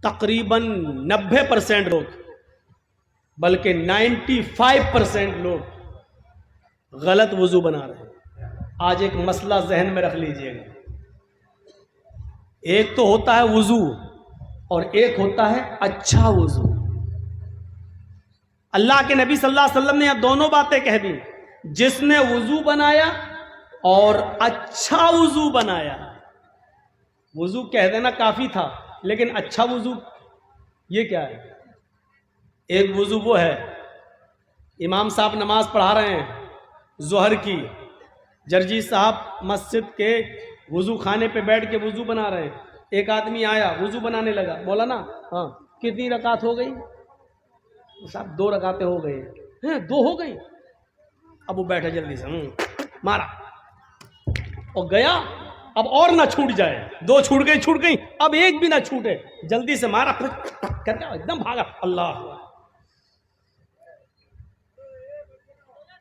تقریباً 90% لوگ بلکہ 95% لوگ غلط وضو بنا رہے ہیں۔ آج ایک مسئلہ ذہن میں رکھ لیجئے گا، ایک تو ہوتا ہے وضو اور ایک ہوتا ہے اچھا وضو۔ اللہ کے نبی صلی اللہ علیہ وسلم نے یہ دونوں باتیں کہہ دی، جس نے وضو بنایا اور اچھا وضو بنایا۔ وضو کہہ دینا کافی تھا، لیکن اچھا وضو یہ کیا ہے؟ ایک وضو وہ ہے، امام صاحب نماز پڑھا رہے ہیں ظہر کی، جرجی صاحب مسجد کے وضو خانے پہ بیٹھ کے وضو بنا رہے ہیں، ایک آدمی آیا وضو بنانے لگا، بولا نا ہاں کتنی رکعت ہو گئی؟ صاحب 2 رکعتیں ہو گئی ہیں۔ 2 ہو گئی؟ اب وہ بیٹھے جلدی سے مارا اور گیا، اب اور نہ چھوٹ جائے، 2 چھوٹ گئی، اب ایک بھی نہ چھوٹے، جلدی سے مارا، پھر کر کے ایک دم بھاگا۔ اللہ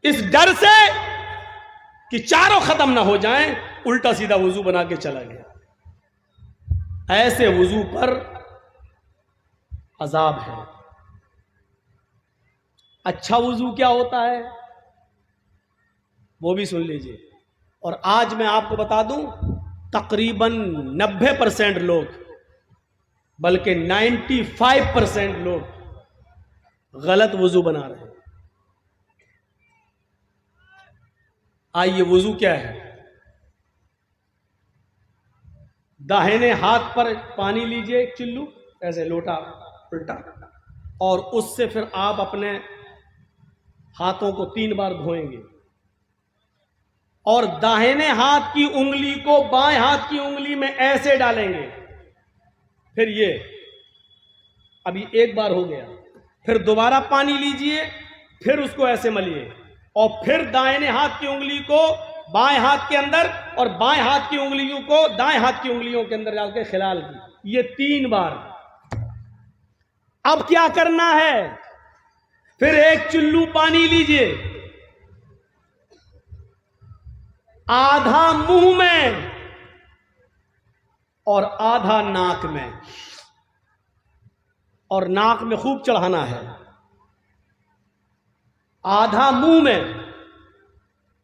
اس ڈر سے کہ چاروں ختم نہ ہو جائیں الٹا سیدھا وضو بنا کے چلا گیا۔ ایسے وضو پر عذاب ہے۔ اچھا وضو کیا ہوتا ہے وہ بھی سن لیجئے، اور آج میں آپ کو بتا دوں تقریباً 90% لوگ بلکہ 95% لوگ غلط وضو بنا رہے ہیں۔ آئیے وضو کیا ہے؟ داہنے ہاتھ پر پانی لیجئے، ایک چلو ایسے لوٹا الٹا، اور اس سے پھر آپ اپنے ہاتھوں کو 3 بار دھوئیں گے، اور داہنے ہاتھ کی انگلی کو بائیں ہاتھ کی انگلی میں ایسے ڈالیں گے، پھر یہ ابھی 1 بار ہو گیا، پھر دوبارہ پانی لیجئے، پھر اس کو ایسے ملیے، اور پھر دائیں ہاتھ کی انگلی کو بائیں ہاتھ کے اندر اور بائیں ہاتھ کی انگلیوں کو دائیں ہاتھ کی انگلیوں کے اندر ڈال کے خلال کی، یہ 3 بار۔ اب کیا کرنا ہے؟ پھر ایک چلو پانی لیجئے، آدھا منہ میں اور آدھا ناک میں، اور ناک میں خوب چڑھانا ہے، آدھا منہ میں۔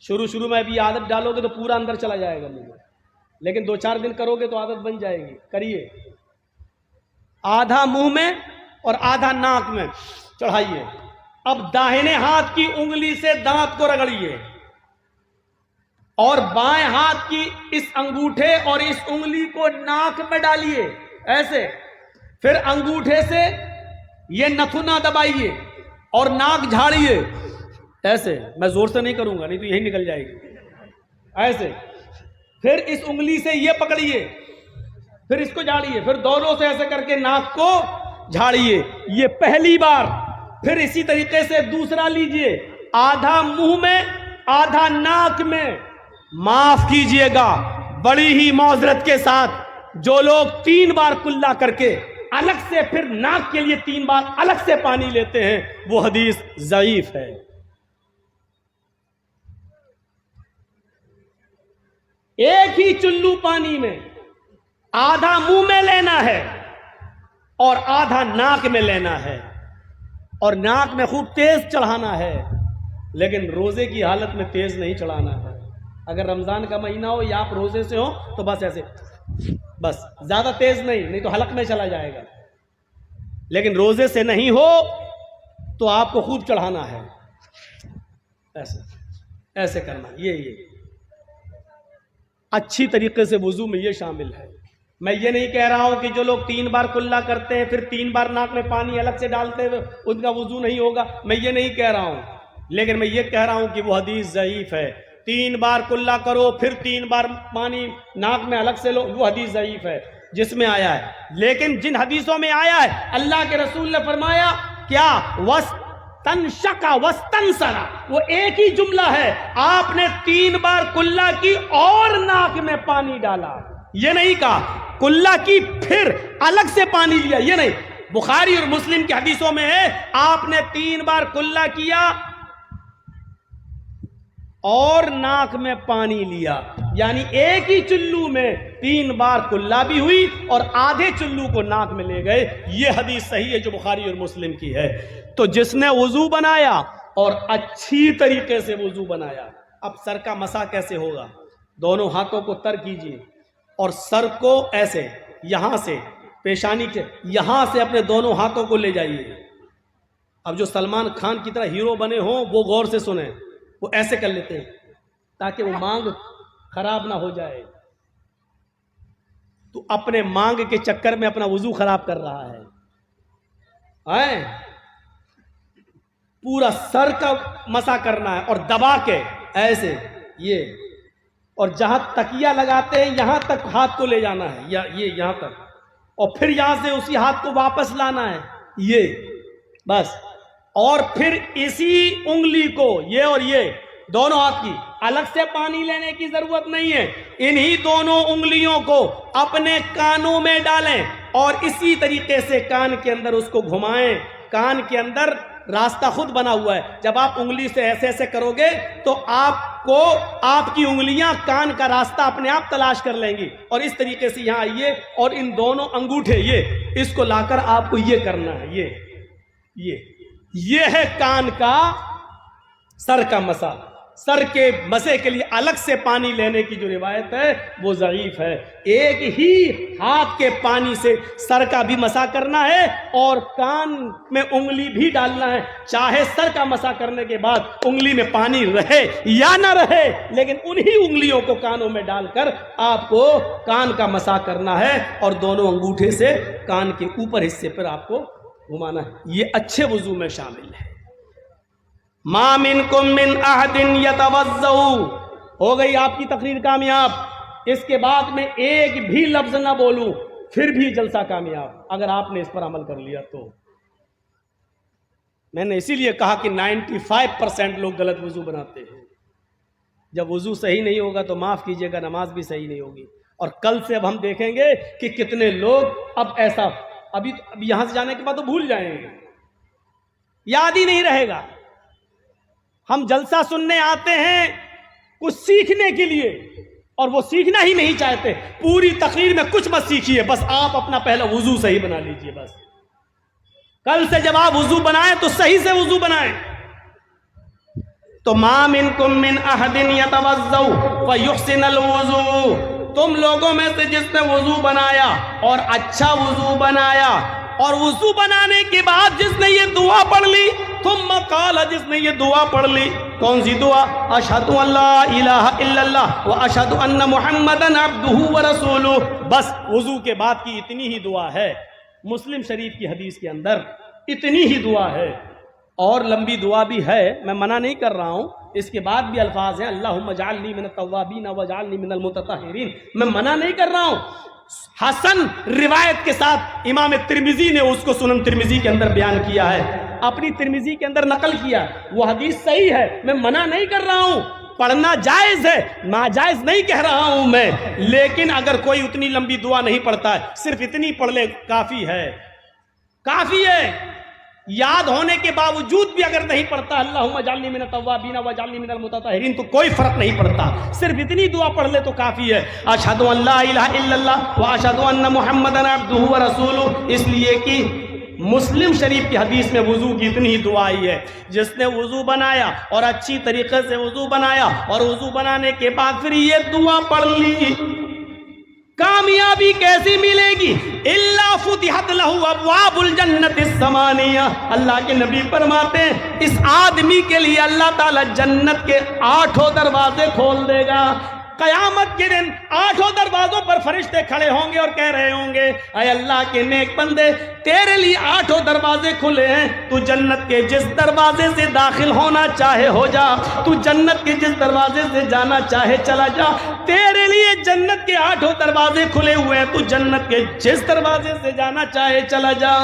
شروع میں ابھی عادت ڈالو گے تو پورا اندر چلا جائے گا منہ میں، لیکن 2-4 دن کرو گے تو عادت بن جائے گی، کریے۔ آدھا منہ میں اور آدھا ناک میں چڑھائیے۔ اب داہنے ہاتھ کی انگلی سے دانت کو رگڑیے، اور بائیں ہاتھ کی اس انگوٹھے اور اس انگلی کو ناک میں ڈالیے ایسے، پھر انگوٹھے سے یہ نتھنا دبائیے اور ناک جھاڑیے ایسے، میں زور سے نہیں کروں گا نہیں تو یہی نکل جائے گی، ایسے۔ پھر اس انگلی سے یہ پکڑیے، پھر اس کو جھاڑیے، پھر دونوں سے ایسے کر کے ناک کو جھاڑیے، یہ پہلی بار۔ پھر اسی طریقے سے دوسرا لیجئے، آدھا منہ میں آدھا ناک میں۔ معاف کیجئے گا بڑی ہی معذرت کے ساتھ، جو لوگ 3 بار کلا کر کے الگ سے پھر ناک کے لیے 3 بار الگ سے پانی لیتے ہیں، وہ حدیث ضعیف ہے۔ ایک ہی چلو پانی میں آدھا منہ میں لینا ہے اور آدھا ناک میں لینا ہے، اور ناک میں خوب تیز چڑھانا ہے، لیکن روزے کی حالت میں تیز نہیں چڑھانا ہے۔ اگر رمضان کا مہینہ ہو یا آپ روزے سے ہو تو بس ایسے، بس زیادہ تیز نہیں تو حلق میں چلا جائے گا، لیکن روزے سے نہیں ہو تو آپ کو خوب چڑھانا ہے، ایسے ایسے کرنا۔ یہ اچھی طریقے سے وضو میں یہ شامل ہے۔ میں یہ نہیں کہہ رہا ہوں کہ جو لوگ 3 بار کلا کرتے ہیں پھر 3 بار ناک میں پانی الگ سے ڈالتے ہوئے ان کا وضو نہیں ہوگا، میں یہ نہیں کہہ رہا ہوں، لیکن میں یہ کہہ رہا ہوں کہ وہ حدیث ضعیف ہے۔ 3 بار کلا کرو پھر 3 بار پانی ناک میں الگ سے لو، وہ حدیث ضعیف ہے جس میں آیا ہے۔ لیکن جن حدیثوں میں آیا ہے اللہ کے رسول نے فرمایا کیا؟ وَاسْتَنْشَقَ وَاسْتَنْسَرَ، وہ ایک ہی جملہ ہے، آپ نے 3 بار کلا کی اور ناک میں پانی ڈالا، یہ نہیں کہا کلا کی پھر الگ سے پانی لیا، یہ نہیں۔ بخاری اور مسلم کی حدیثوں میں ہے آپ نے 3 بار کلا کیا اور ناک میں پانی لیا، یعنی ایک ہی چلو میں 3 بار کلا بھی ہوئی اور آدھے چلو کو ناک میں لے گئے. یہ حدیث صحیح ہے جو بخاری اور مسلم کی ہے. تو جس نے وضو بنایا اور اچھی طریقے سے وضو بنایا. اب سر کا مسح کیسے ہوگا؟ دونوں ہاتھوں کو تر کیجیے اور سر کو ایسے یہاں سے پیشانی کے یہاں سے اپنے دونوں ہاتھوں کو لے جائیے. اب جو سلمان خان کی طرح ہیرو بنے ہوں وہ غور سے سنیں. وہ ایسے کر لیتے ہیں تاکہ وہ مانگ خراب نہ ہو جائے. تو اپنے مانگ کے چکر میں اپنا وضو خراب کر رہا ہے. پورا سر کا مسح کرنا ہے اور دبا کے ایسے یہ, اور جہاں تکیہ لگاتے ہیں یہاں تک ہاتھ کو لے جانا ہے, یا یہ یہاں تک, اور پھر یہاں سے اسی ہاتھ کو واپس لانا ہے یہ بس. اور پھر اسی انگلی کو یہ اور یہ دونوں ہاتھ کی الگ سے پانی لینے کی ضرورت نہیں ہے. انہی دونوں انگلیوں کو اپنے کانوں میں ڈالیں اور اسی طریقے سے کان کے اندر اس کو گھمائیں. کان کے اندر راستہ خود بنا ہوا ہے. جب آپ انگلی سے ایسے ایسے کرو گے تو آپ کی انگلیاں کان کا راستہ اپنے آپ تلاش کر لیں گی. اور اس طریقے سے یہاں آئیے اور ان دونوں انگوٹھے یہ اس کو لا کر آپ کو یہ کرنا ہے. یہ ہے کان کا سر کا مسح. سر کے مسے کے لیے الگ سے پانی لینے کی جو روایت ہے وہ ضعیف ہے. ایک ہی ہاتھ کے پانی سے سر کا بھی مسح کرنا ہے اور کان میں انگلی بھی ڈالنا ہے. چاہے سر کا مسح کرنے کے بعد انگلی میں پانی رہے یا نہ رہے, لیکن انہی انگلیوں کو کانوں میں ڈال کر آپ کو کان کا مسح کرنا ہے اور دونوں انگوٹھے سے کان کے اوپر حصے پر آپ کو گھمانا ہے. یہ اچھے وضو میں شامل ہے. ما منکم من احد یتوضؤ. ہو گئی آپ کی تقریر کامیاب. اس کے بعد میں ایک بھی لفظ نہ بولوں پھر بھی جلسہ کامیاب اگر آپ نے اس پر عمل کر لیا تو. میں نے اسی لیے کہا کہ 95% لوگ غلط وضو بناتے ہیں. جب وضو صحیح نہیں ہوگا تو معاف کیجئے گا نماز بھی صحیح نہیں ہوگی. اور کل سے اب ہم دیکھیں گے کہ کتنے لوگ اب ایسا ابھی یہاں سے جانے کے بعد تو بھول جائیں گے, یاد ہی نہیں رہے گا. ہم جلسہ سننے آتے ہیں کچھ سیکھنے کے لیے اور وہ سیکھنا ہی نہیں چاہتے. پوری تقریر میں کچھ مت سیکھیے, بس آپ اپنا پہلا وضو صحیح بنا لیجئے. بس کل سے جب آپ وضو بنائیں تو صحیح سے وضو بنائیں. تو ما منکم من احد یتوضؤ فیحسن الوضوء. تم لوگوں میں سے جس نے وضو بنایا اور اچھا وضو بنایا اور وضو بنانے کے بعد جس نے یہ دعا پڑھ لی, ثم قال, جس نے یہ دعا پڑھ لی. کون سی دعا؟ اشہد ان لا الہ الا اللہ واشہد ان محمدا عبدہ ورسولہ. بس وضو کے بعد کی اتنی ہی دعا ہے. مسلم شریف کی حدیث کے اندر اتنی ہی دعا ہے. اور لمبی دعا بھی ہے, میں منع نہیں کر رہا ہوں. اس کے بعد بھی الفاظ ہیں اللہم اجعلنی من التوابین واجعلنی من المتطہرین, میں منع نہیں کر رہا ہوں. حسن روایت کے ساتھ امام ترمذی نے اس کو سنن ترمذی کے اندر بیان کیا ہے, اپنی ترمذی کے اندر نقل کیا. وہ حدیث صحیح ہے, میں منع نہیں کر رہا ہوں. پڑھنا جائز ہے, ناجائز نہیں کہہ رہا ہوں میں. لیکن اگر کوئی اتنی لمبی دعا نہیں پڑھتا ہے, صرف اتنی پڑھ لے کافی ہے, کافی ہے. یاد ہونے کے باوجود بھی اگر نہیں پڑھتا اللہم اجعلنی من التوابین واجعلنی من المتطہرین تو کوئی فرق نہیں پڑتا, صرف اتنی دعا پڑھ لے تو کافی ہے. اشہد ان لا الہ الا اللہ واشہد ان محمدا عبدہ ورسولہ. اس لیے کہ مسلم شریف کی حدیث میں وضو کی اتنی ہی دعا آئی ہے. جس نے وضو بنایا اور اچھی طریقے سے وضو بنایا اور وضو بنانے کے بعد پھر یہ دعا پڑھ لی, کامیابی کیسی ملے گی؟ الا فتحت لہ ابواب الجنت الثمانیہ. اللہ کے نبی فرماتے ہیں اس آدمی کے لیے اللہ تعالی جنت کے 8 دروازے کھول دے گا. قیامت کے دن 8 دروازوں پر فرشتے کھڑے ہوں گے اور کہہ رہے ہوں گے اے اللہ کے نیک بندے, تیرے لیے 8 دروازے کھلے ہیں, تو جنت کے جس دروازے سے داخل ہونا چاہے ہو جا, تو جنت کے جس دروازے سے جانا چاہے چلا جا. تیرے لیے جنت کے 8 دروازے کھلے ہوئے ہیں, تو جنت کے جس دروازے سے جانا چاہے چلا جا.